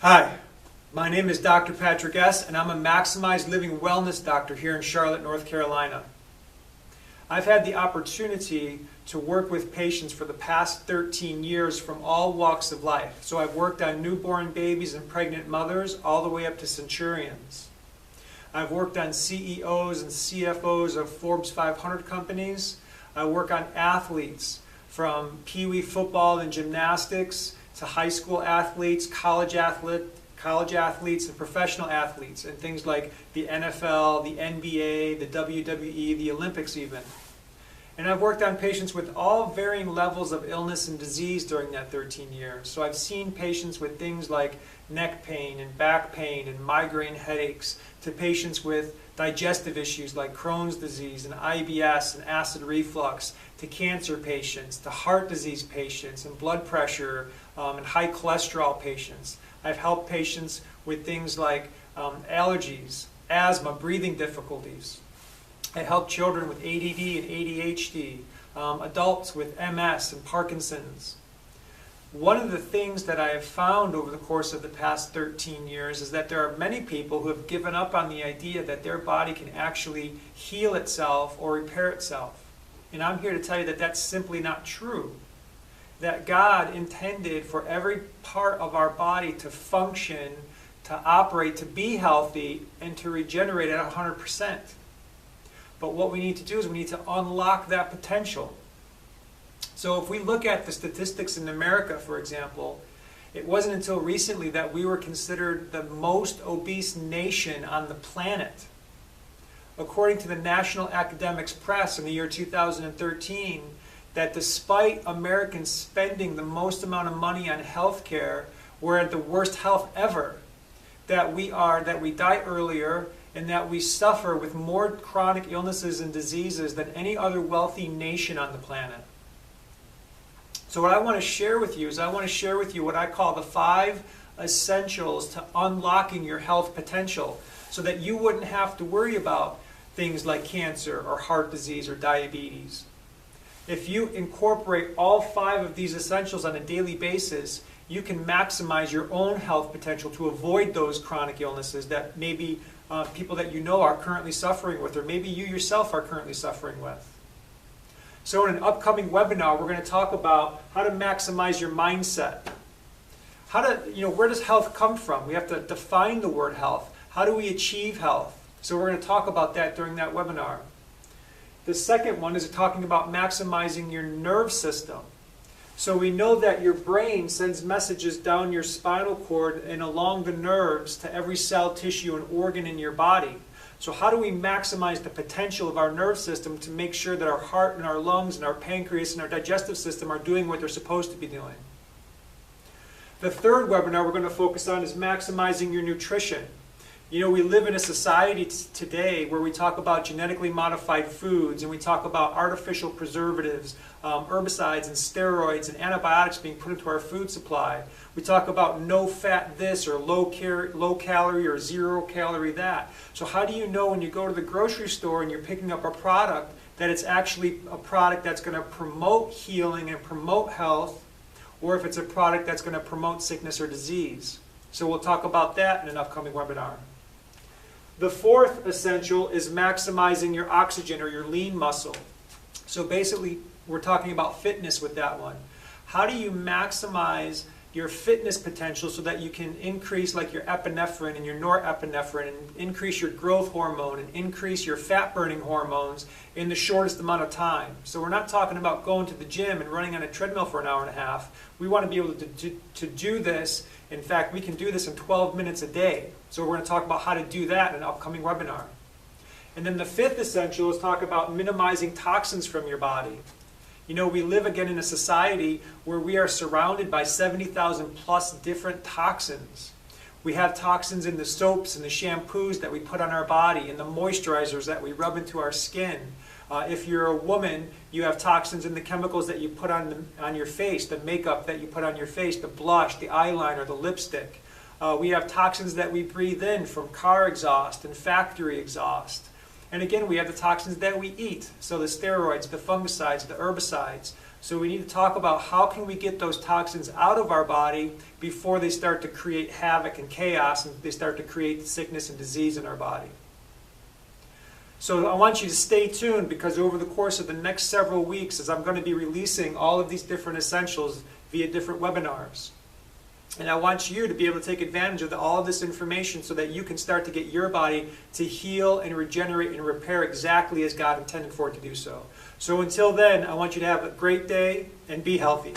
Hi, my name is Dr. Patrick S., and I'm a Maximized Living Wellness doctor here in Charlotte, North Carolina. I've had the opportunity to work with patients for the past 13 years from all walks of life. So I've worked on newborn babies and pregnant mothers all the way up to centurions. I've worked on CEOs and CFOs of Forbes 500 companies. I work on athletes from Pee Wee football and gymnastics to high school athletes, college athletes, and professional athletes, and things like the NFL, the NBA, the WWE, the Olympics even. And I've worked on patients with all varying levels of illness and disease during that 13 years. So I've seen patients with things like neck pain and back pain and migraine headaches, to patients with digestive issues like Crohn's disease and IBS and acid reflux, to cancer patients, to heart disease patients and blood pressure and high cholesterol patients. I've helped patients with things like allergies, asthma, breathing difficulties. I help children with ADD and ADHD, adults with MS and Parkinson's. One of the things that I have found over the course of the past 13 years is that there are many people who have given up on the idea that their body can actually heal itself or repair itself. And I'm here to tell you that that's simply not true. That God intended for every part of our body to function, to operate, to be healthy, and to regenerate at 100%. But what we need to do is we need to unlock that potential. So if we look at the statistics in America, for example, it wasn't until recently that we were considered the most obese nation on the planet. According to the National Academics Press in the year 2013, that despite Americans spending the most amount of money on health care, we're at the worst health ever. That we die earlier, and that we suffer with more chronic illnesses and diseases than any other wealthy nation on the planet. So what I want to share with you is I want to share with you what I call the 5 essentials to unlocking your health potential, so that you wouldn't have to worry about things like cancer or heart disease or diabetes. If you incorporate all 5 of these essentials on a daily basis, you can maximize your own health potential to avoid those chronic illnesses that maybe people that you know are currently suffering with, or maybe you yourself are currently suffering with. So in an upcoming webinar, we're going to talk about how to maximize your mindset. Where does health come from? We have to define the word health. How do we achieve health? So we're going to talk about that during that webinar. The second one is talking about maximizing your nerve system. So we know that your brain sends messages down your spinal cord and along the nerves to every cell, tissue, and organ in your body. So how do we maximize the potential of our nerve system to make sure that our heart and our lungs and our pancreas and our digestive system are doing what they're supposed to be doing? The third webinar we're going to focus on is maximizing your nutrition. You know, we live in a society today where we talk about genetically modified foods, and we talk about artificial preservatives, herbicides and steroids and antibiotics being put into our food supply. We talk about no fat this or low calorie or 0 calorie that. So how do you know when you go to the grocery store and you're picking up a product that it's actually a product that's going to promote healing and promote health, or if it's a product that's going to promote sickness or disease? So we'll talk about that in an upcoming webinar. The fourth essential is maximizing your oxygen or your lean muscle. So basically, we're talking about fitness with that one. How do you maximize your fitness potential so that you can increase like your epinephrine and your norepinephrine, and increase your growth hormone and increase your fat-burning hormones in the shortest amount of time? So we're not talking about going to the gym and running on a treadmill for an hour and a half. We want to be able to do this. In fact, we can do this in 12 minutes a day. So we're going to talk about how to do that in an upcoming webinar. And then the fifth essential is talk about minimizing toxins from your body. You know, we live again in a society where we are surrounded by 70,000 plus different toxins. We have toxins in the soaps and the shampoos that we put on our body, and the moisturizers that we rub into our skin. If you're a woman, you have toxins in the chemicals that you put on your face, the makeup that you put on your face, the blush, the eyeliner, the lipstick. We have toxins that we breathe in from car exhaust and factory exhaust. And again, we have the toxins that we eat, so the steroids, the fungicides, the herbicides. So we need to talk about how can we get those toxins out of our body before they start to create havoc and chaos and they start to create sickness and disease in our body. So I want you to stay tuned, because over the course of the next several weeks, as I'm going to be releasing all of these different essentials via different webinars, and I want you to be able to take advantage of all of this information so that you can start to get your body to heal and regenerate and repair exactly as God intended for it to do so. So until then, I want you to have a great day and be healthy.